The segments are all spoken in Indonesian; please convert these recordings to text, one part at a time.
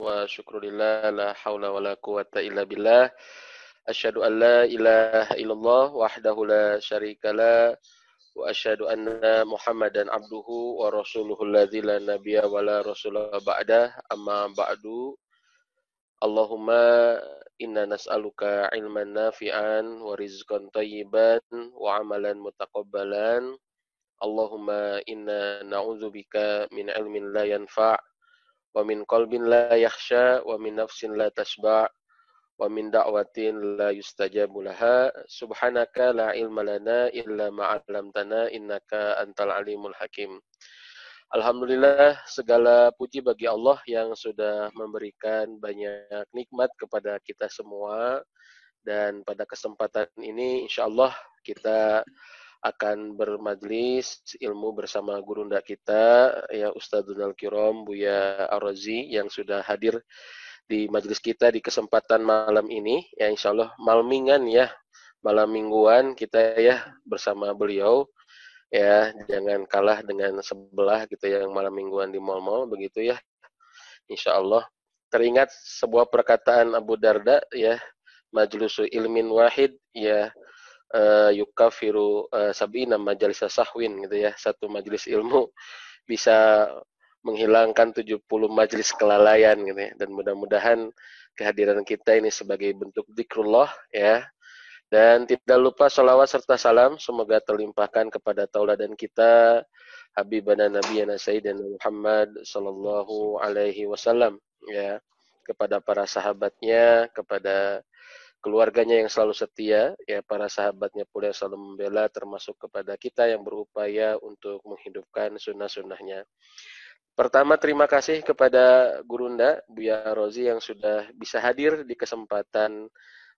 wa syukurillah la haula wa la quwata illa billah. Asyhadu an la ilaha illallah wahdahu la syarikalah wa asyhadu anna Muhammadan abduhu wa rasuluhu alladzi la nabiyya wa la rasula ba'dah. Amma ba'du. Allahumma inna nas'aluka ilman nafi'an wa rizqan thayyiban wa amalan mutaqabbalan. Allahumma inna na'udzubika min ilmin la yanfa' wa min qalbin la yakhsha wa min nafsin la tashba' wa min da'watin la yustajabu laha. Subhanaka la ilma lana illa ma 'allamtana innaka antal alimul hakim. Alhamdulillah, segala puji bagi Allah yang sudah memberikan banyak nikmat kepada kita semua. Dan pada kesempatan ini insyaallah kita akan bermajlis ilmu bersama gurunda kita, ya Ustadzul Kiram Buya Ar-Razi yang sudah hadir di majlis kita di kesempatan malam ini. Ya insyaallah malmingan ya, malam mingguan kita ya bersama beliau. Ya, jangan kalah dengan sebelah gitu ya, yang malam mingguan di mal-mal begitu ya. Insyaallah. Teringat sebuah perkataan Abu Darda ya, majlusu ilmin wahid ya yukafiru sab'ina majalis sahwin gitu ya. Satu majelis ilmu bisa menghilangkan 70 majelis kelalaian gitu ya. Dan mudah-mudahan kehadiran kita ini sebagai bentuk zikrullah ya. Dan tidak lupa sholawat serta salam semoga terlimpahkan kepada tauladan kita Habibana Nabiyana Sayyidina Muhammad sallallahu alaihi wasallam ya, kepada para sahabatnya, kepada keluarganya yang selalu setia, ya para sahabatnya pula yang selalu membela, termasuk kepada kita yang berupaya untuk menghidupkan sunnah-sunnahnya. Pertama, terima kasih kepada Gurunda Buya Rozi yang sudah bisa hadir di kesempatan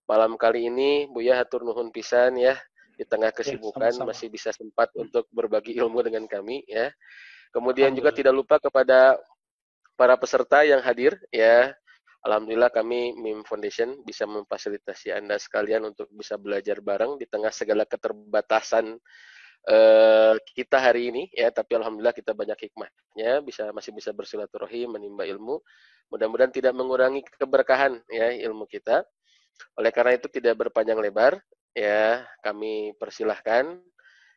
malam kali ini. Buya hatur nuhun pisan ya, di tengah kesibukan sama-sama. masih bisa sempat untuk berbagi ilmu dengan kami ya. Kemudian juga tidak lupa kepada para peserta yang hadir ya. Alhamdulillah kami MIM Foundation bisa memfasilitasi Anda sekalian untuk bisa belajar bareng di tengah segala keterbatasan kita hari ini ya, tapi alhamdulillah kita banyak hikmahnya, masih bisa bersilaturahim, menimba ilmu. Mudah-mudahan tidak mengurangi keberkahan ya ilmu kita. Oleh karena itu tidak berpanjang lebar ya, kami persilahkan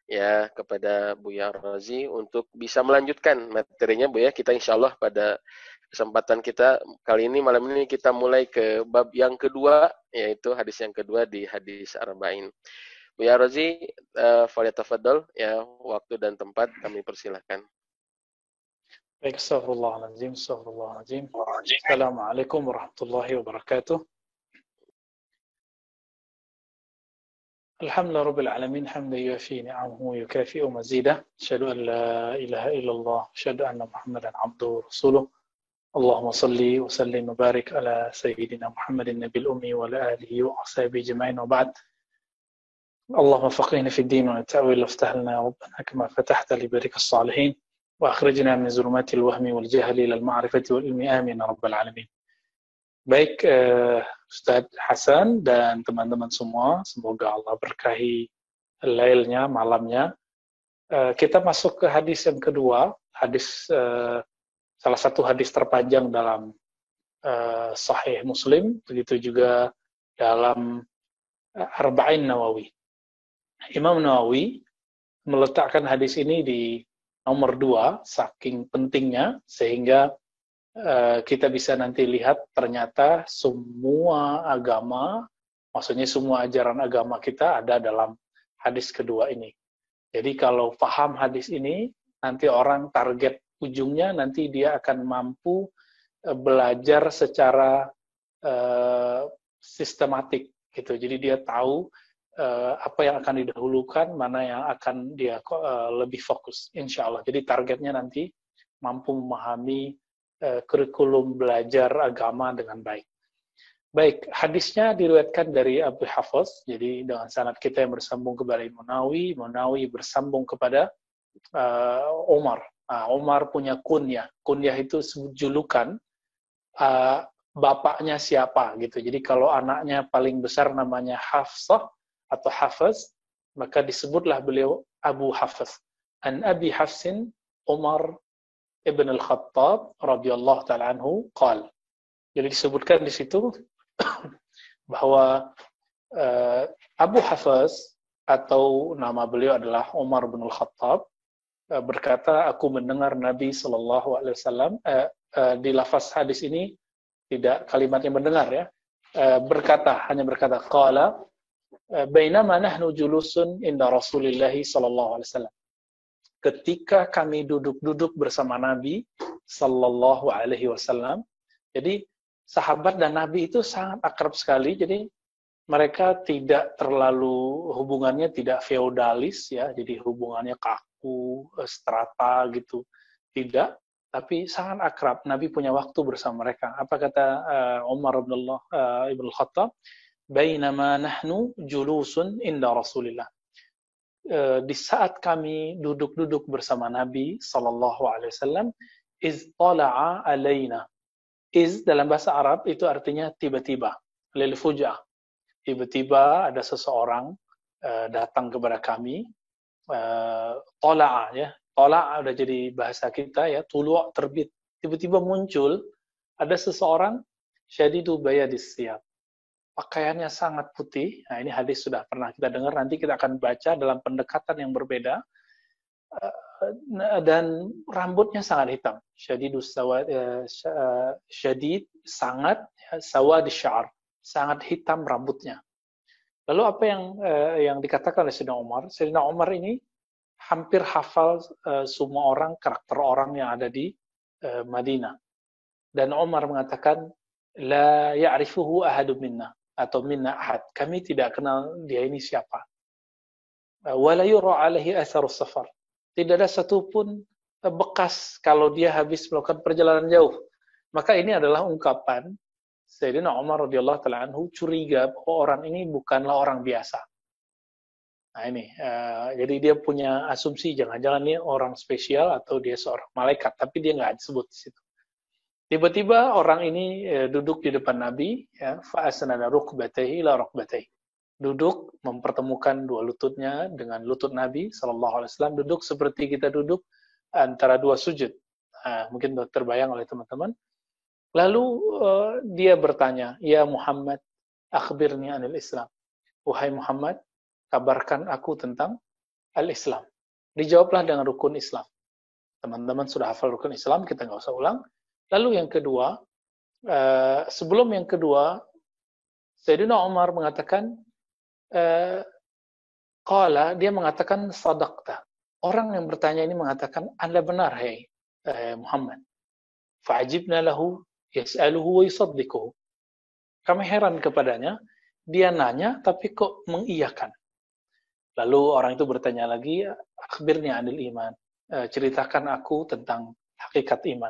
ya kepada Buya Razi untuk bisa melanjutkan materinya Bu ya. Kita insya Allah pada kesempatan kita kali ini malam ini kita mulai ke bab yang kedua, yaitu hadis yang kedua di hadis Arba'in. Buya Razi, falyatafaddal ya, waktu dan tempat kami persilahkan. Baik, astaghfirullahaladzim. Assalamualaikum warahmatullahi wabarakatuh. Alhamdulillah rabbil alamin, hamdan yuafi ni'amahu yukafi'u mazidah. Asyhadu an la ilaha illallah, asyhadu anna Muhammadan abduhu wa rasuluh. Allahumma salli wa sallim wa barik ala sayyidina Muhammadin nabil ummi wa ala alihi wa ashabihi jama'in wa ba'd. اللهم فقهنا في الدين والتأويل وافتح لنا ربنا كما فتحت لبارك الصالحين وأخرجنا من ظلمات الوهم والجهل إلى المعرفة والعلم آمين رب العالمين. Baik, Ustadz Hasan dan teman-teman semua, semoga Allah berkahi lailnya, malamnya. Kita masuk ke hadis yang kedua, salah satu hadis terpanjang dalam Sahih Muslim, begitu juga dalam Arba'in Nawawi. Imam Nawawi meletakkan hadis ini di nomor 2, saking pentingnya, sehingga kita bisa nanti lihat ternyata semua agama, maksudnya semua ajaran agama kita ada dalam hadis kedua ini. Jadi kalau paham hadis ini, nanti orang target ujungnya nanti dia akan mampu belajar secara sistematik gitu. Jadi dia tahu apa yang akan didahulukan, mana yang akan dia lebih fokus, insya Allah. Jadi targetnya nanti mampu memahami kurikulum belajar agama dengan baik. Baik, hadisnya diriwayatkan dari Abu Hafs, jadi dengan sanad kita yang bersambung kepada Imam Nawawi bersambung kepada Umar. Umar punya kunyah itu julukan bapaknya siapa gitu. Jadi kalau anaknya paling besar namanya Hafsah atau Hafs, maka disebutlah beliau Abu Hafs. An Abi Hafsin Umar ibn al-Khattab radhiyallahu ta'ala anhu qala, Jadi disebutkan di situ bahwa Abu Hafaz atau nama beliau adalah Umar bin Al-Khattab berkata, aku mendengar Nabi Shallallahu Alaihi Wasallam di lafaz hadis ini tidak kalimatnya mendengar ya, hanya berkata qala bainama nahnu julusun inda Rasulillah sallallahu alaihi wasallam, ketika kami duduk-duduk bersama Nabi sallallahu alaihi wasallam. Jadi sahabat dan Nabi itu sangat akrab sekali, jadi mereka tidak terlalu, hubungannya tidak feodalis ya, jadi hubungannya kaku, strata gitu, tidak, tapi sangat akrab. Nabi punya waktu bersama mereka. Apa kata Umar bin Al-Khattab? Bainama nahnu julusun inda Rasulillah. Di saat kami duduk-duduk bersama Nabi sallallahu alaihi wasallam, iz tala'a alaina. Iz dalam bahasa Arab itu artinya tiba-tiba, lil fujah. Tiba-tiba ada seseorang datang kepada kami, tala'a ya. Tala'a udah jadi bahasa kita ya, tulu' terbit. Tiba-tiba muncul ada seseorang syadidu bayadis siyab. Pakaiannya sangat putih. Nah, ini hadis sudah pernah kita dengar, nanti kita akan baca dalam pendekatan yang berbeda. Dan rambutnya sangat hitam. Syadid sangat, sawad syar, sangat hitam rambutnya. Lalu apa yang dikatakan oleh Sayyidina Umar? Sayyidina Umar ini hampir hafal semua orang, karakter orang yang ada di Madinah. Dan Umar mengatakan, la ya'rifuhu ahadun minna, atau minna ahad. Kami tidak kenal dia ini siapa. Wa la yura alaihi atharus safar. Tidak ada satupun bekas kalau dia habis melakukan perjalanan jauh. Maka ini adalah ungkapan Sayyidina Umar radhiyallahu ta'ala anhu curiga bahwa orang ini bukanlah orang biasa. Nah ini, jadi dia punya asumsi jangan-jangan ini orang spesial atau dia seorang malaikat, tapi dia nggak disebut di situ. Tiba-tiba orang ini duduk di depan Nabi, ya, fa'asnada rukbatayhi ila rukbatayhi. Duduk mempertemukan dua lututnya dengan lutut Nabi sallallahu alaihi wasallam, duduk seperti kita duduk antara dua sujud. Mungkin terbayang oleh teman-teman. Lalu dia bertanya, "Ya Muhammad, akhbirni anil Islam." Wahai Muhammad, kabarkan aku tentang al-Islam. Dijawablah dengan rukun Islam. Teman-teman sudah hafal rukun Islam, kita nggak usah ulang. Lalu yang kedua, sebelum yang kedua, Sayyidina Umar mengatakan, dia mengatakan sadaqta. Orang yang bertanya ini mengatakan, Anda benar, hai Muhammad. Fa'ajibna lahu yas'aluhu wa yusaddiquhu. Kami heran kepadanya, dia nanya tapi kok mengiyakan. Lalu orang itu bertanya lagi, akhbirni anil iman. Ceritakan aku tentang hakikat iman.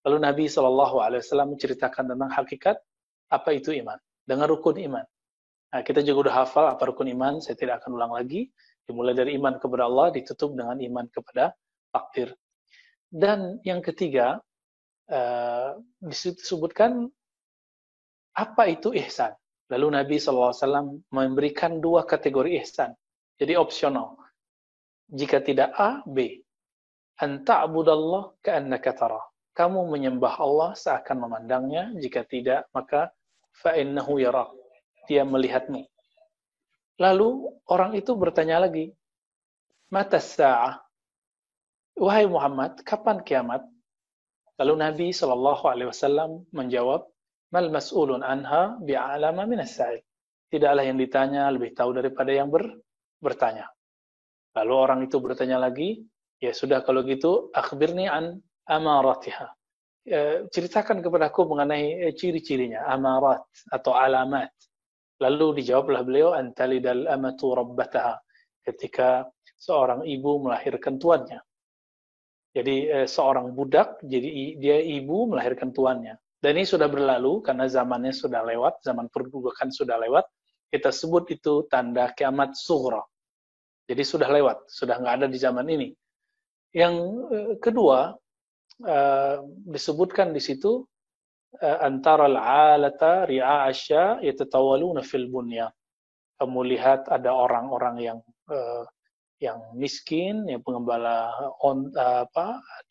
Lalu Nabi SAW menceritakan tentang hakikat apa itu iman, dengan rukun iman. Nah, kita juga udah hafal apa rukun iman, saya tidak akan ulang lagi. Dimulai dari iman kepada Allah, ditutup dengan iman kepada takdir. Dan yang ketiga, disebutkan apa itu ihsan. Lalu Nabi SAW memberikan dua kategori ihsan. Jadi opsional. Jika tidak A, B. An ta'budallah ka'annaka tarah. Kamu menyembah Allah seakan memandangnya. Jika tidak, maka fa'innahu yarak. Dia melihatmu. Lalu orang itu bertanya lagi, mata sa'ah? Wahai Muhammad, kapan kiamat? Lalu Nabi SAW menjawab, mal mas'ulun anha bi'alama minas sa'il. Tidaklah yang ditanya lebih tahu daripada yang bertanya. Lalu orang itu bertanya lagi, ya sudah kalau gitu, akhbirni an amaratiha. Ceritakan kepadaku mengenai ciri-cirinya, amarat atau alamat. Lalu dijawablah beliau, antalidal amatu rabbataha. Ketika seorang ibu melahirkan tuannya. Jadi seorang budak, jadi dia ibu melahirkan tuannya. Dan ini sudah berlalu karena zamannya sudah lewat, zaman perbudakan sudah lewat. Kita sebut itu tanda kiamat sughra. Jadi sudah lewat, sudah nggak ada di zaman ini. Yang kedua, disebutkan di situ, antara al-alata ri'a'asya yatatawaluna fil bunya. Kamu lihat ada orang-orang yang miskin, yang pengembala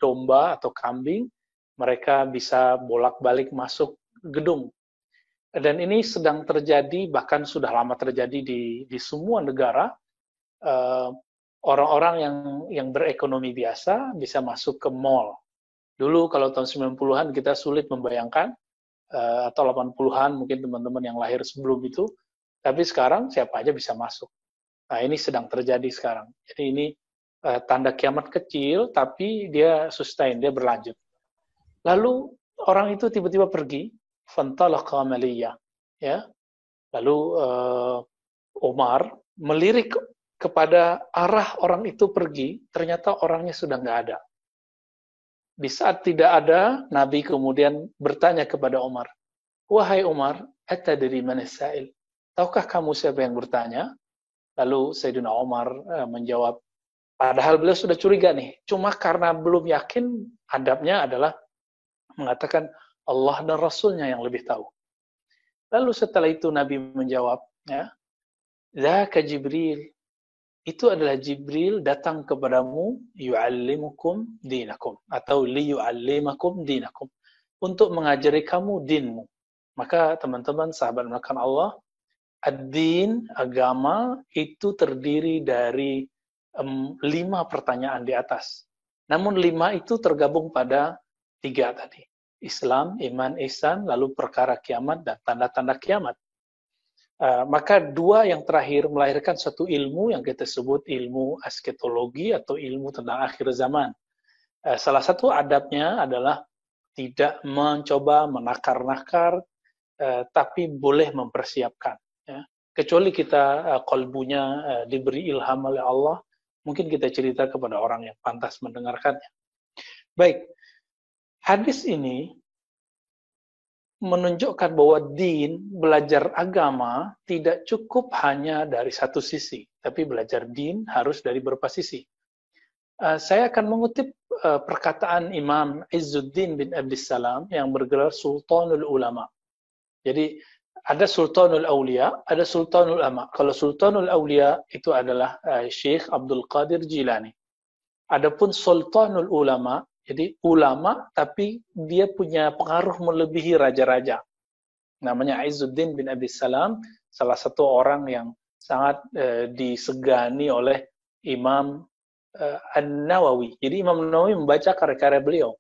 domba atau kambing, mereka bisa bolak-balik masuk gedung. Dan ini sedang terjadi, bahkan sudah lama terjadi di semua negara. Orang-orang yang berekonomi biasa bisa masuk ke mall. Dulu kalau tahun 90-an kita sulit membayangkan, atau 80-an mungkin teman-teman yang lahir sebelum itu, tapi sekarang siapa aja bisa masuk. Nah, ini sedang terjadi sekarang. Jadi ini tanda kiamat kecil, tapi dia sustain, dia berlanjut. Lalu orang itu tiba-tiba pergi, fantalaqa maliyah, ya. Lalu Umar melirik kepada arah orang itu pergi, ternyata orangnya sudah nggak ada. Di saat tidak ada, Nabi kemudian bertanya kepada Umar, "Wahai Umar, atadri man as-sa'il?" Tahukah kamu siapa yang bertanya? Lalu Sayyidina Umar menjawab, padahal beliau sudah curiga nih, cuma karena belum yakin, adabnya adalah mengatakan Allah dan Rasulnya yang lebih tahu. Lalu setelah itu Nabi menjawab, ya, "Dzaka Jibril." Itu adalah Jibril datang kepadamu, yu'allimukum dinakum, atau liyu'allimakum dinakum, untuk mengajari kamu dinmu. Maka teman-teman sahabat melakukan Allah, ad-din, agama, itu terdiri dari 5 pertanyaan di atas. Namun 5 itu tergabung pada 3 tadi. Islam, iman, ihsan, lalu perkara kiamat dan tanda-tanda kiamat. Maka 2 yang terakhir melahirkan satu ilmu yang kita sebut ilmu asketologi atau ilmu tentang akhir zaman. Salah satu adabnya adalah tidak mencoba menakar-nakar, tapi boleh mempersiapkan. Ya. Kecuali kita qalbunya diberi ilham oleh Allah, mungkin kita cerita kepada orang yang pantas mendengarkannya. Baik, hadis ini menunjukkan bahwa din, belajar agama, tidak cukup hanya dari satu sisi, tapi belajar din harus dari beberapa sisi. Saya akan mengutip perkataan Imam Izzuddin bin Abdissalam yang bergelar Sultanul Ulama. Jadi ada Sultanul Aulia, ada Sultanul Ulama. Kalau Sultanul Aulia itu adalah Syekh Abdul Qadir Jilani. Adapun Sultanul Ulama, jadi ulama tapi dia punya pengaruh melebihi raja-raja. Namanya Izzuddin bin Abdissalam, salah satu orang yang sangat disegani oleh Imam An-Nawawi. Jadi Imam Nawawi membaca karya-karya beliau.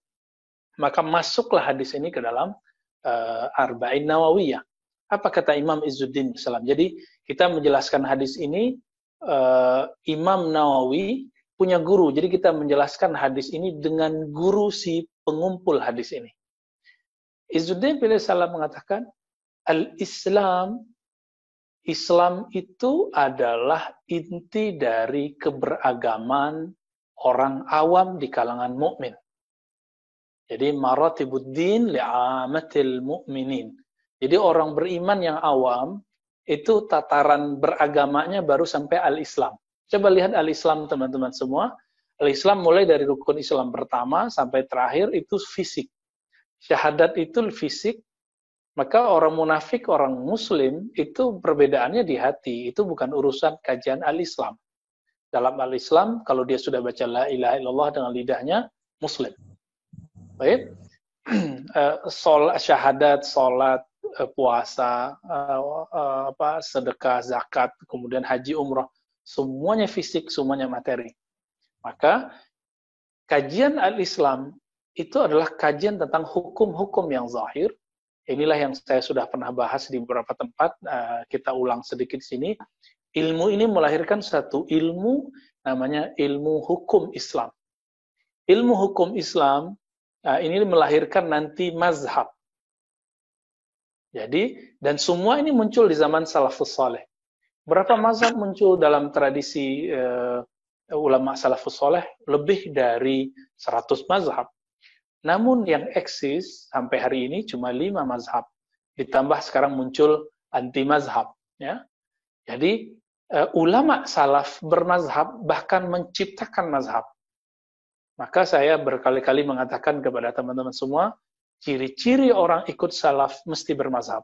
Maka masuklah hadis ini ke dalam Arba'in Nawawiyah. Apa kata Imam Izzuddin bin Salam? Jadi kita menjelaskan hadis ini, Imam Nawawi punya guru. Jadi kita menjelaskan hadis ini dengan guru si pengumpul hadis ini. Izzuddin bin Salam mengatakan, Al-Islam, Islam itu adalah inti dari keberagaman orang awam di kalangan mukmin. Jadi maratibuddin li'amatil mu'minin. Jadi orang beriman yang awam itu tataran beragamanya baru sampai al-Islam. Coba lihat al-Islam teman-teman semua. Al-Islam mulai dari rukun Islam pertama sampai terakhir itu fisik. Syahadat itu fisik. Maka orang munafik, orang muslim itu perbedaannya di hati. Itu bukan urusan kajian al-Islam. Dalam al-Islam kalau dia sudah baca la ilaha illallah dengan lidahnya, muslim. Baik. Syahadat, salat, puasa, sedekah, zakat, kemudian haji, umrah, semuanya fisik, semuanya materi. Maka kajian al-Islam itu adalah kajian tentang hukum-hukum yang zahir. Inilah yang saya sudah pernah bahas di beberapa tempat, kita ulang sedikit sini. Ilmu ini melahirkan satu ilmu namanya ilmu hukum Islam. Ilmu hukum Islam ini melahirkan nanti mazhab. Jadi, dan semua ini muncul di zaman salafus saleh. Berapa mazhab muncul dalam tradisi ulama salafus saleh? Lebih dari 100 mazhab. Namun yang eksis sampai hari ini cuma 5 mazhab. Ditambah sekarang muncul anti mazhab. Ya. Jadi, ulama salaf bermazhab bahkan menciptakan mazhab. Maka saya berkali-kali mengatakan kepada teman-teman semua, ciri-ciri orang ikut salaf mesti bermazhab.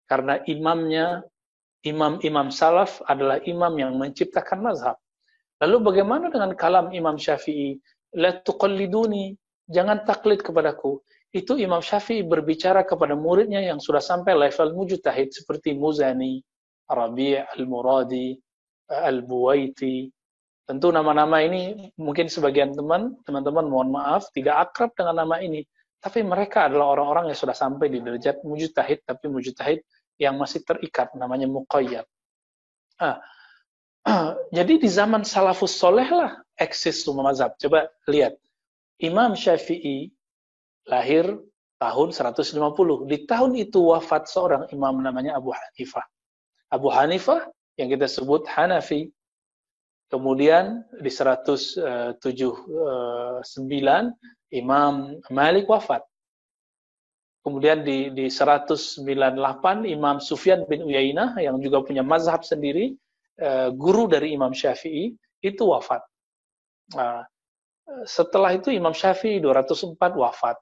Karena imamnya, imam salaf adalah imam yang menciptakan mazhab. Lalu bagaimana dengan kalam Imam Syafi'i? La tuqalliduni, jangan taklid kepadaku. itu Imam Syafi'i berbicara kepada muridnya yang sudah sampai level mujtahid seperti Muzani, Rabi' Al-Muradi, Al-Buwaiti. Tentu nama-nama ini mungkin sebagian teman-teman mohon maaf tidak akrab dengan nama ini, tapi mereka adalah orang-orang yang sudah sampai di derajat mujtahid, tapi mujtahid yang masih terikat, namanya muqayyad. Jadi di zaman salafus soleh lah eksis semua mazhab. Coba lihat, Imam Syafi'i lahir tahun 150. Di tahun itu wafat seorang imam namanya Abu Hanifah. Abu Hanifah yang kita sebut Hanafi. Kemudian di 179 Imam Malik wafat. Kemudian di 198 Imam Sufyan bin Uyainah yang juga punya mazhab sendiri, guru dari Imam Syafi'i, itu wafat. Setelah itu Imam Syafi'i 204 wafat.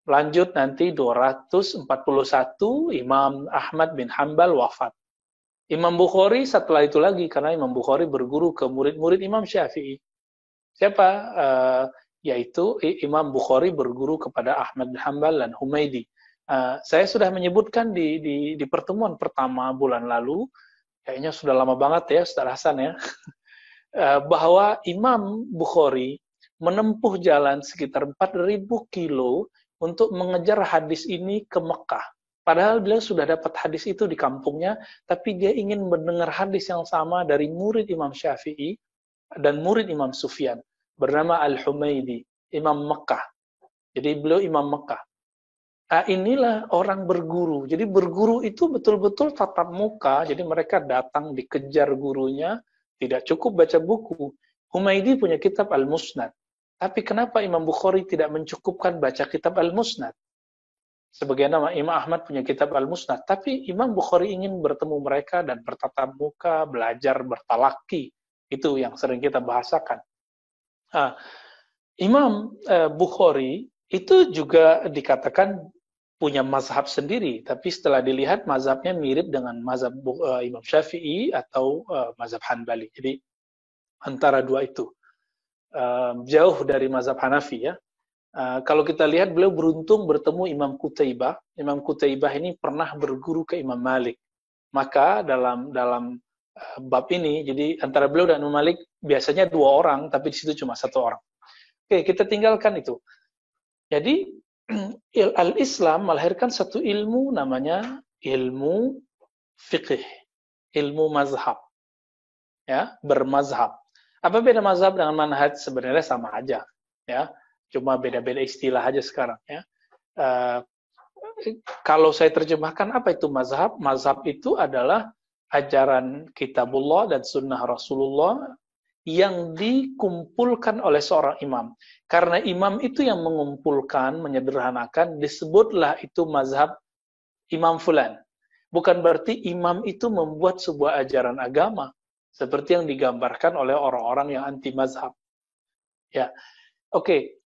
Lanjut nanti 241 Imam Ahmad bin Hanbal wafat. Imam Bukhari setelah itu lagi, karena Imam Bukhari berguru ke murid-murid Imam Syafi'i. Siapa? Yaitu Imam Bukhari berguru kepada Ahmad bin Hanbal dan Humaydi. Saya sudah menyebutkan di pertemuan pertama bulan lalu, kayaknya sudah lama banget ya Ustaz Hasan ya, bahwa Imam Bukhari menempuh jalan sekitar 4.000 kilo untuk mengejar hadis ini ke Mekah. Padahal beliau sudah dapat hadis itu di kampungnya, tapi dia ingin mendengar hadis yang sama dari murid Imam Syafi'i dan murid Imam Sufyan, bernama Al-Humaydi, Imam Mekah. Jadi beliau Imam Mekah. Inilah orang berguru. Jadi berguru itu betul-betul tatap muka, jadi mereka datang dikejar gurunya, tidak cukup baca buku. Humaydi punya kitab Al-Musnad. Tapi kenapa Imam Bukhari tidak mencukupkan baca kitab Al-Musnad? Sebagian nama Imam Ahmad punya kitab Al-Musnad, tapi Imam Bukhari ingin bertemu mereka dan bertatap muka, belajar bertalaki. Itu yang sering kita bahasakan. Imam Bukhari itu juga dikatakan punya mazhab sendiri, tapi setelah dilihat mazhabnya mirip dengan mazhab Imam Syafi'i atau mazhab Hanbali. Jadi antara dua itu. Jauh dari mazhab Hanafi ya. Kalau kita lihat beliau beruntung bertemu Imam Qutaibah. Imam Qutaibah ini pernah berguru ke Imam Malik. Maka dalam bab ini, jadi antara beliau dan Imam Malik biasanya 2 orang, tapi di situ cuma 1 orang. Oke, kita tinggalkan itu. Jadi Al-Islam melahirkan satu ilmu namanya ilmu fiqh, ilmu mazhab. Ya, bermazhab. Apa beda mazhab dengan manhaj? Sebenarnya sama aja, ya. Cuma beda-beda istilah aja sekarang ya. Kalau saya terjemahkan apa itu mazhab? Mazhab itu adalah ajaran kitabullah dan sunnah Rasulullah yang dikumpulkan oleh seorang imam. Karena imam itu yang mengumpulkan, menyederhanakan, disebutlah itu mazhab Imam Fulan. Bukan berarti imam itu membuat sebuah ajaran agama seperti yang digambarkan oleh orang-orang yang anti mazhab. Ya, oke.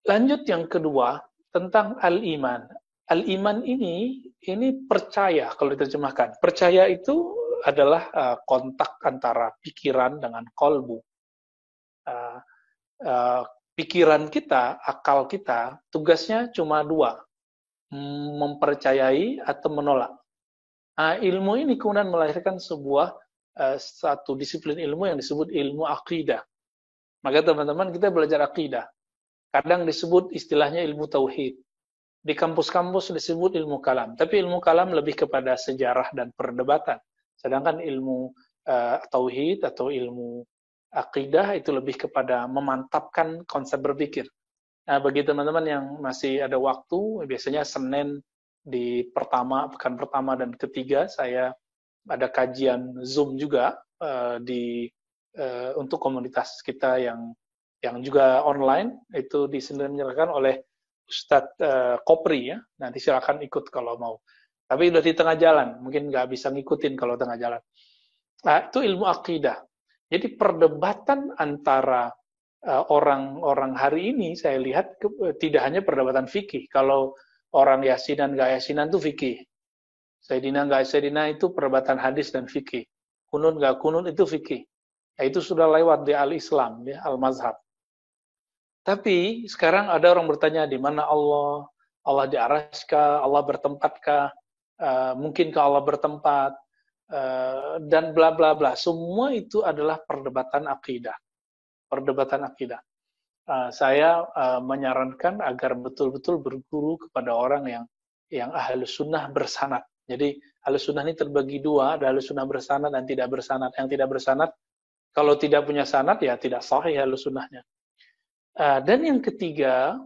Lanjut yang kedua, tentang al-iman. Al-iman ini percaya, kalau diterjemahkan. Percaya itu adalah kontak antara pikiran dengan kolbu. Pikiran kita, akal kita, tugasnya cuma 2. Mempercayai atau menolak. Ilmu ini kemudian melahirkan sebuah satu disiplin ilmu yang disebut ilmu akidah. Maka teman-teman kita belajar akidah. Kadang disebut istilahnya ilmu tauhid. Di kampus-kampus disebut ilmu kalam. Tapi ilmu kalam lebih kepada sejarah dan perdebatan. Sedangkan ilmu tauhid atau ilmu akidah itu lebih kepada memantapkan konsep berpikir. Nah, bagi teman-teman yang masih ada waktu, biasanya Senin di pekan pertama dan ketiga, saya ada kajian Zoom juga untuk komunitas kita yang juga online, itu diselenggarakan oleh Ustadz Kopri ya. Nanti silakan ikut kalau mau. Tapi udah di tengah jalan, mungkin nggak bisa ngikutin kalau tengah jalan. Nah, itu ilmu akidah. Jadi perdebatan antara orang-orang hari ini saya lihat tidak hanya perdebatan fikih. Kalau orang yasinan nggak yasinan itu fikih. Sayyidina nggak sayyidina itu perdebatan hadis dan fikih. Kunut nggak kunut itu fikih. Nah, itu sudah lewat di al-Islam, ya, al-mazhab. Tapi sekarang ada orang bertanya di mana Allah, Allah di araskah, Allah bertempatkah, mungkinkah Allah bertempat, dan bla bla bla. Semua itu adalah perdebatan akidah. Perdebatan akidah. Saya menyarankan agar betul-betul berguru kepada orang yang ahlu sunnah bersanad. Jadi ahlu sunnah ini terbagi dua, ada ahlu sunnah bersanad dan tidak bersanad. Yang tidak bersanad, kalau tidak punya sanad ya tidak sahih ahlu sunnahnya. Dan yang ketiga,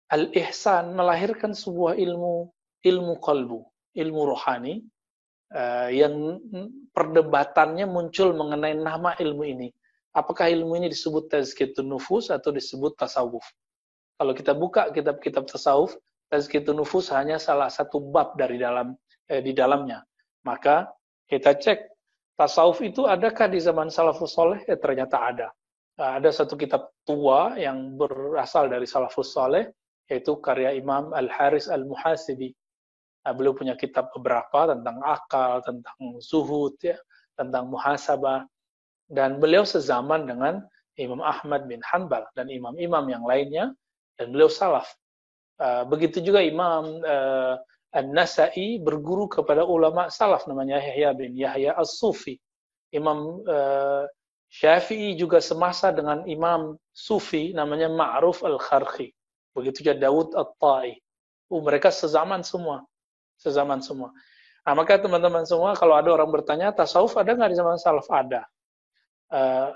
al-ihsan, melahirkan sebuah ilmu qalbu, ilmu rohani, yang perdebatannya muncul mengenai nama ilmu ini. Apakah ilmu ini disebut tazkiyatun nufus atau disebut tasawuf? Kalau kita buka kitab-kitab tasawuf, tazkiyatun nufus hanya salah satu bab di dalamnya. Maka kita cek tasawuf itu adakah di zaman salafus soleh? Ternyata ada. Ada satu kitab tua yang berasal dari salafus soleh, yaitu karya Imam Al-Haris Al-Muhasibi. Beliau punya kitab beberapa tentang akal, tentang zuhud, ya, tentang muhasabah. Dan beliau sezaman dengan Imam Ahmad bin Hanbal dan imam-imam yang lainnya, dan beliau salaf. Begitu juga Imam An-Nasa'i berguru kepada ulama salaf namanya Yahya bin Yahya As-Sufi. Imam Syafi'i juga semasa dengan Imam Sufi namanya Ma'ruf Al-Kharqi. Begitu juga Daud At-Ta'i. Mereka sezaman semua. Sezaman semua. Nah, maka teman-teman semua, kalau ada orang bertanya, tasawuf ada nggak di zaman salaf? Ada.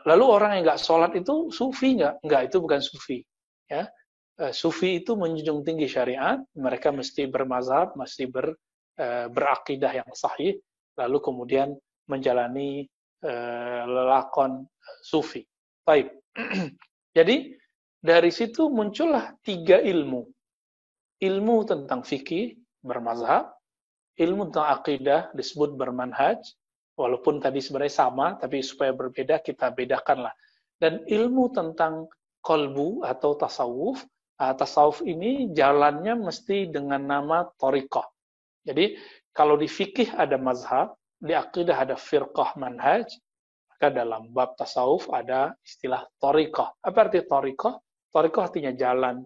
Lalu orang yang nggak sholat itu sufi nggak? Nggak, itu bukan sufi. Ya, sufi itu menjunjung tinggi syariat. Mereka mesti bermazhab, mesti berakidah yang sahih, lalu kemudian menjalani lelakon sufi. Baik. Jadi dari situ muncullah 3 ilmu. Ilmu tentang fikih, bermazhab. Ilmu tentang akidah disebut bermanhaj. Walaupun tadi sebenarnya sama, tapi supaya berbeda kita bedakanlah. Dan ilmu tentang qalbu atau tasawuf, tasawuf ini jalannya mesti dengan nama thariqah. Jadi kalau di fikih ada mazhab, di akidah ada firqah manhaj, maka dalam bab tasawuf ada istilah thariqah. Apa arti thariqah? Thariqah artinya jalan,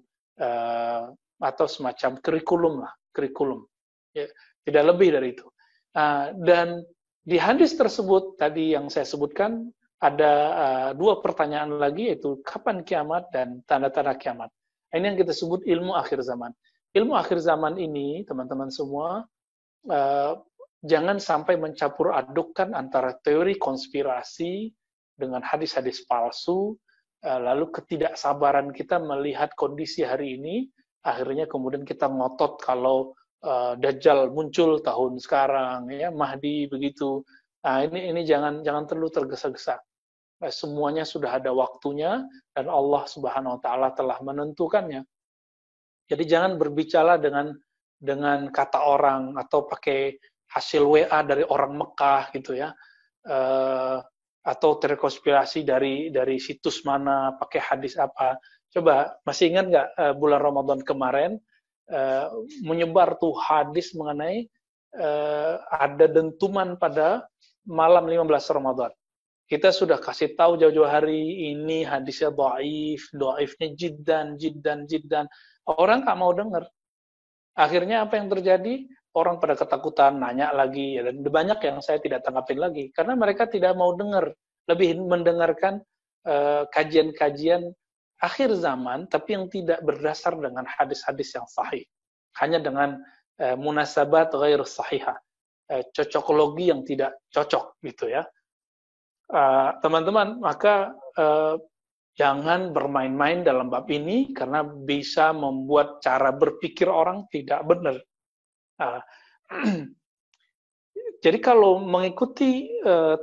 atau semacam kurikulum lah, kurikulum. Ya, tidak lebih dari itu. Dan di hadis tersebut tadi yang saya sebutkan ada 2 pertanyaan lagi, yaitu kapan kiamat dan tanda-tanda kiamat. Ini yang kita sebut ilmu akhir zaman. Ilmu akhir zaman ini, teman-teman semua, jangan sampai mencampur adukkan antara teori konspirasi dengan hadis-hadis palsu, lalu ketidaksabaran kita melihat kondisi hari ini, akhirnya kemudian kita ngotot kalau Dajjal muncul tahun sekarang, ya, Mahdi begitu. Nah, ini jangan terlalu tergesa-gesa. Semuanya sudah ada waktunya dan Allah Subhanahu wa taala telah menentukannya. Jadi jangan berbicara dengan kata orang atau pakai hasil WA dari orang Mekah gitu ya. Atau terkonspirasi dari situs mana, pakai hadis apa. Coba masih ingat nggak bulan Ramadan kemarin menyebar tuh hadis mengenai ada dentuman pada malam 15 Ramadan. Kita sudah kasih tahu jauh-jauh hari ini hadisnya dhaifnya jiddan. Orang nggak mau dengar. Akhirnya apa yang terjadi? Orang pada ketakutan, nanya lagi, dan banyak yang saya tidak tanggapin lagi karena mereka tidak mau dengar, lebih mendengarkan kajian-kajian akhir zaman, tapi yang tidak berdasar dengan hadis-hadis yang sahih. Hanya dengan munasabat ghair sahihah. Cocokologi yang tidak cocok, gitu ya. Teman-teman, maka jangan bermain-main dalam bab ini, karena bisa membuat cara berpikir orang tidak benar. Jadi kalau mengikuti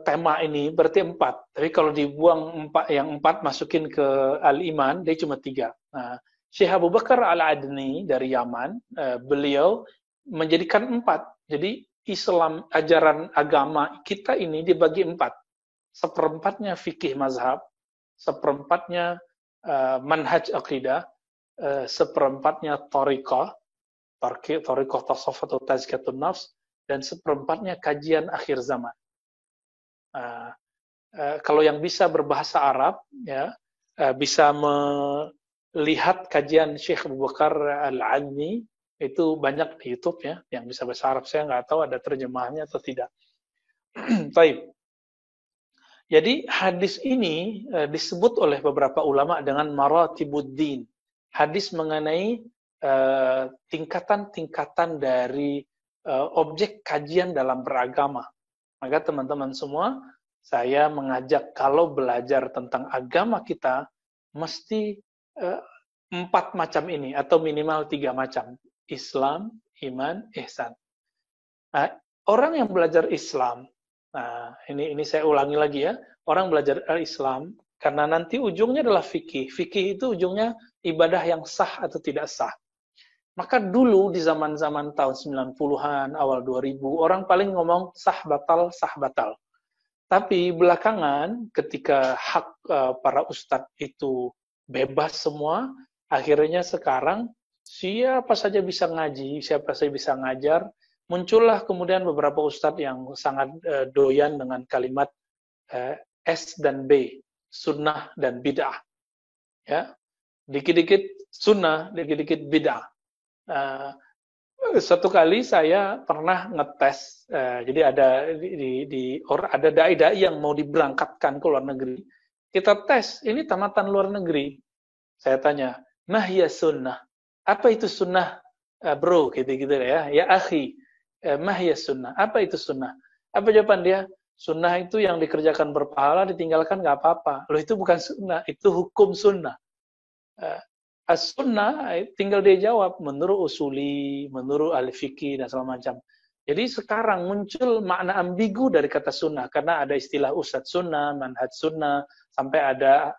tema ini berarti 4. Tapi kalau dibuang yang 4 masukin ke Al-Iman, dia cuma 3. Nah, Syekh Abu Bakar Al-Adni dari Yaman, beliau menjadikan 4. Jadi Islam, ajaran agama kita ini dibagi 4. Seperempatnya fikih mazhab, seperempatnya manhaj akidah, seperempatnya thariqah tasawuf atau tazkiyatun nafs, dan seperempatnya kajian akhir zaman. Kalau yang bisa berbahasa Arab, ya, bisa lihat kajian Syekh Abu Bakar Al-Adni, itu banyak di YouTube ya, yang bisa bahasa Arab saya nggak tahu ada terjemahannya atau tidak. Baik. Jadi hadis ini disebut oleh beberapa ulama dengan maratibuddin. Hadis mengenai tingkatan-tingkatan dari objek kajian dalam beragama. Maka teman-teman semua, saya mengajak kalau belajar tentang agama kita, mesti 4 macam ini, atau minimal 3 macam. Islam, iman, ihsan. Nah, orang yang belajar Islam, nah ini saya ulangi lagi ya, orang belajar Islam, karena nanti ujungnya adalah fikih. Fikih itu ujungnya ibadah yang sah atau tidak sah. Maka dulu di zaman-zaman tahun 90-an, awal 2000, orang paling ngomong sah batal, sah batal. Tapi belakangan ketika hak para ustadz itu bebas semua, akhirnya sekarang siapa saja bisa ngaji, siapa saja bisa ngajar. Muncullah kemudian beberapa ustadz yang sangat doyan dengan kalimat S dan B, sunnah dan bid'ah. Ya, dikit-dikit sunnah, dikit-dikit bid'ah. Satu kali saya pernah ngetes, jadi ada ada dai-dai yang mau diberangkatkan ke luar negeri. Kita tes, ini tamatan luar negeri. Saya tanya, mahya sunnah? Apa itu sunnah, bro? Gitu-gitu ya. Ya akhi, mahya sunnah? Apa itu sunnah? Apa jawaban dia? Sunnah itu yang dikerjakan berpahala, ditinggalkan nggak apa-apa. Loh, itu bukan sunnah, itu hukum sunnah. As-sunnah tinggal dia jawab menurut usuli, menurut al-fiqih dan segala macam. Jadi sekarang muncul makna ambigu dari kata sunnah karena ada istilah ustadz sunnah, manhaj sunnah, sampai ada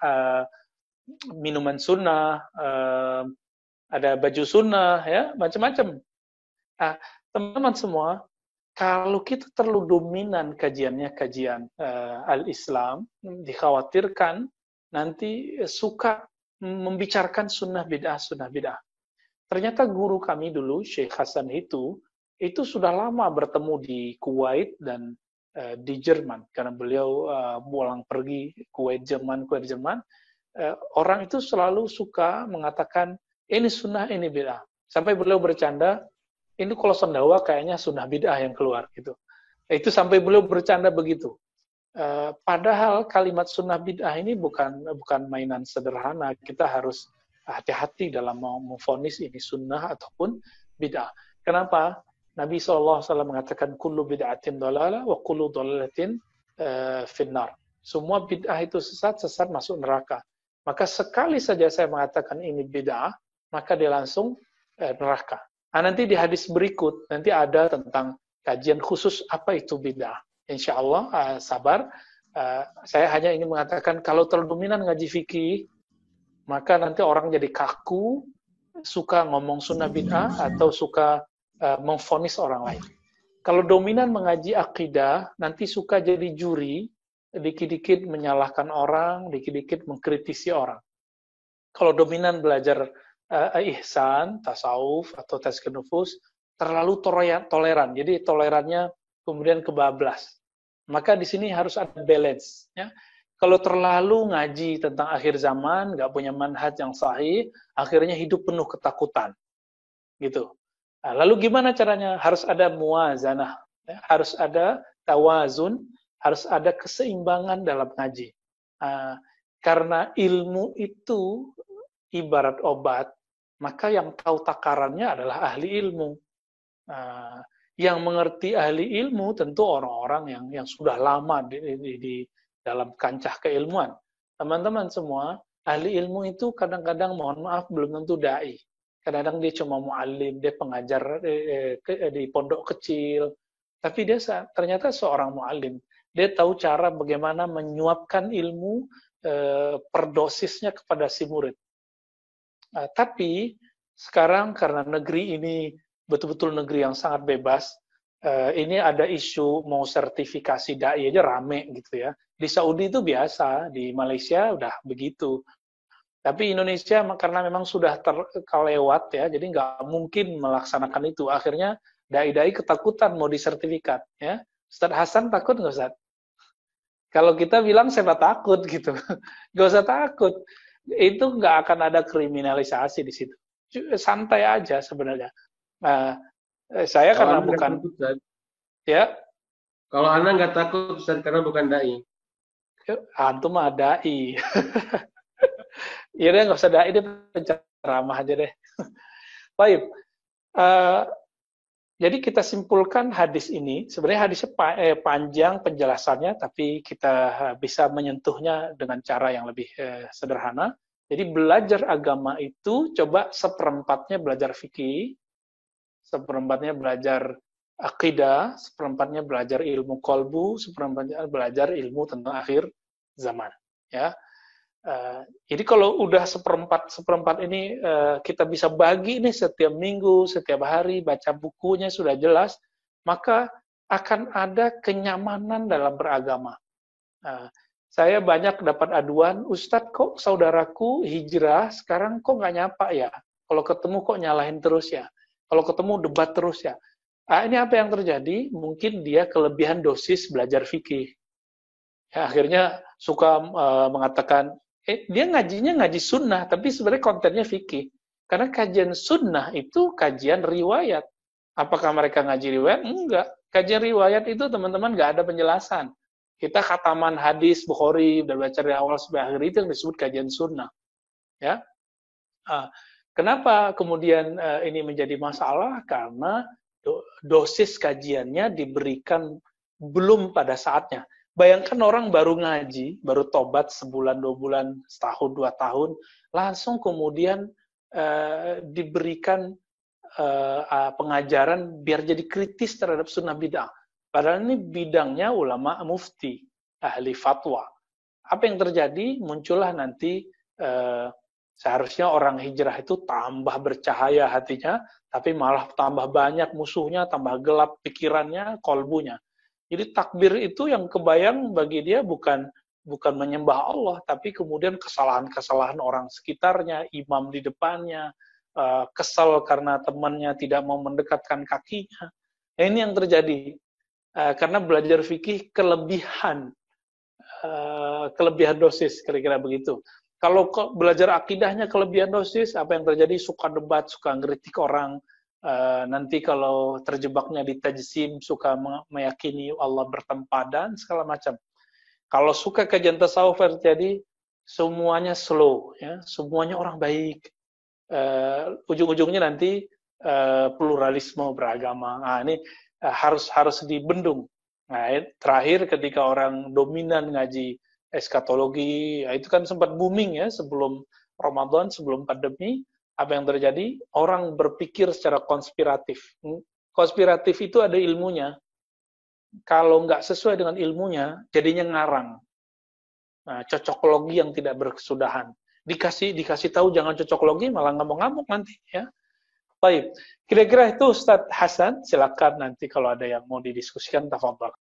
minuman sunnah, ada baju sunnah, ya macam-macam. Nah, teman-teman semua, kalau kita terlalu dominan kajiannya kajian al-Islam, dikhawatirkan nanti suka membicarakan sunnah bid'ah. Ternyata guru kami dulu, Syekh Hasan itu sudah lama bertemu di Kuwait dan di Jerman. Karena beliau pulang pergi Kuwait Jerman. Orang itu selalu suka mengatakan, ini sunnah, ini bid'ah. Sampai beliau bercanda, ini kalau sendawa kayaknya sunnah bid'ah yang keluar. Gitu. Itu sampai beliau bercanda begitu. Padahal kalimat sunnah bid'ah ini bukan mainan sederhana. Kita harus hati-hati dalam memvonis ini sunnah ataupun bid'ah. Kenapa? Nabi SAW mengatakan kullu bid'atin dalalah wa kullu dalalatin finnar. Semua bid'ah itu sesat masuk neraka. Maka sekali saja saya mengatakan ini bid'ah, maka dia langsung neraka. Nah, nanti di hadis berikut nanti ada tentang kajian khusus apa itu bid'ah. Insya Allah, sabar. Saya hanya ingin mengatakan kalau terlalu dominan ngaji fikih, maka nanti orang jadi kaku, suka ngomong sunnah bid'ah, atau suka memvonis orang lain. Kalau dominan mengaji akidah, nanti suka jadi juri, dikit-dikit menyalahkan orang, dikit-dikit mengkritisi orang. Kalau dominan belajar ihsan, tasawuf, atau tazkiyah nufus, terlalu toleran. Jadi tolerannya kemudian kebablas. Maka di sini harus ada balance. Ya. Kalau terlalu ngaji tentang akhir zaman, nggak punya manhaj yang sahih, akhirnya hidup penuh ketakutan. Gitu. Nah, lalu gimana caranya? Harus ada muwazanah, ya. Harus ada tawazun, harus ada keseimbangan dalam ngaji. Karena ilmu itu ibarat obat, maka yang tahu takarannya adalah ahli ilmu. Yang mengerti ahli ilmu tentu orang-orang yang sudah lama di dalam kancah keilmuan. Teman-teman semua, ahli ilmu itu kadang-kadang mohon maaf belum tentu dai. Kadang-kadang dia cuma muallim, dia pengajar di pondok kecil. Tapi dia ternyata seorang muallim. Dia tahu cara bagaimana menyuapkan ilmu per dosisnya kepada si murid. Tapi sekarang karena negeri ini betul-betul negeri yang sangat bebas. Ini ada isu mau sertifikasi dai aja rame gitu ya. Di Saudi itu biasa, di Malaysia udah begitu. Tapi Indonesia karena memang sudah terkelewat ya, jadi nggak mungkin melaksanakan itu. Akhirnya dai-dai ketakutan mau disertifikat. Ya. Ustaz Hasan takut nggak Ustaz? Kalau kita bilang saya takut gitu, nggak usah takut. itu nggak akan ada kriminalisasi di situ. Santai aja sebenarnya. Nah, saya Kalau karena Anda nggak bukan, takut, Ustaz. ya, Kalau Anda nggak takut, Ustaz, karena bukan dai. antum mah dai. Ya deh, nggak usah dai, deh penceramah aja deh. Baik. Jadi kita simpulkan hadis ini, sebenarnya hadisnya panjang penjelasannya, tapi kita bisa menyentuhnya dengan cara yang lebih sederhana. Jadi belajar agama itu coba seperempatnya belajar fikih, seperempatnya belajar akidah, seperempatnya belajar ilmu kolbu, seperempatnya belajar ilmu tentang akhir zaman. Ya, jadi kalau udah seperempat ini kita bisa bagi nih setiap minggu, setiap hari, baca bukunya sudah jelas, maka akan ada kenyamanan dalam beragama. Saya banyak dapat aduan, Ustadz kok saudaraku hijrah, sekarang kok nggak nyapa ya? Kalau ketemu kok nyalahin terus ya? Kalau ketemu debat terus ya? Ini apa yang terjadi? Mungkin dia kelebihan dosis belajar fikih. Ya, akhirnya suka mengatakan, dia ngajinya ngaji sunnah, tapi sebenarnya kontennya fikih. Karena kajian sunnah itu kajian riwayat. Apakah mereka ngaji riwayat? Enggak. Kajian riwayat itu teman-teman nggak ada penjelasan. Kita khataman hadis Bukhari dan baca dari awal sampai akhir itu yang disebut kajian sunnah. Ya, kenapa kemudian ini menjadi masalah? Karena dosis kajiannya diberikan belum pada saatnya. Bayangkan orang baru ngaji, baru tobat sebulan, 2 bulan, setahun, 2 tahun, langsung kemudian diberikan pengajaran biar jadi kritis terhadap sunnah bid'ah. Padahal ini bidangnya ulama mufti, ahli fatwa. Apa yang terjadi? Muncullah nanti seharusnya orang hijrah itu tambah bercahaya hatinya, tapi malah tambah banyak musuhnya, tambah gelap pikirannya, kolbunya. Jadi takbir itu yang kebayang bagi dia bukan menyembah Allah, tapi kemudian kesalahan-kesalahan orang sekitarnya, imam di depannya, kesal karena temannya tidak mau mendekatkan kakinya. Nah, ini yang terjadi. Karena belajar fikih kelebihan dosis, kira-kira begitu. Kalau belajar akidahnya kelebihan dosis, apa yang terjadi? Suka debat, suka ngeritik orang. Nanti kalau terjebaknya di tajsim, suka meyakini Allah bertempadan, segala macam. Kalau suka kajian tasawuf terjadi, semuanya slow, ya, semuanya orang baik. Ujung-ujungnya nanti pluralisme beragama. Nah, ini harus dibendung. Nah, terakhir ketika orang dominan ngaji eskatologi, ya itu kan sempat booming ya sebelum Ramadan, sebelum pandemi. Apa yang terjadi? Orang berpikir secara konspiratif. Konspiratif itu ada ilmunya. Kalau nggak sesuai dengan ilmunya, jadinya ngarang. Nah, cocokologi yang tidak berkesudahan. Dikasih tahu jangan cocokologi, malah ngamuk-ngamuk nanti. Ya. Baik, kira-kira itu Ustadz Hasan. Silakan nanti kalau ada yang mau didiskusikan, tafadhol.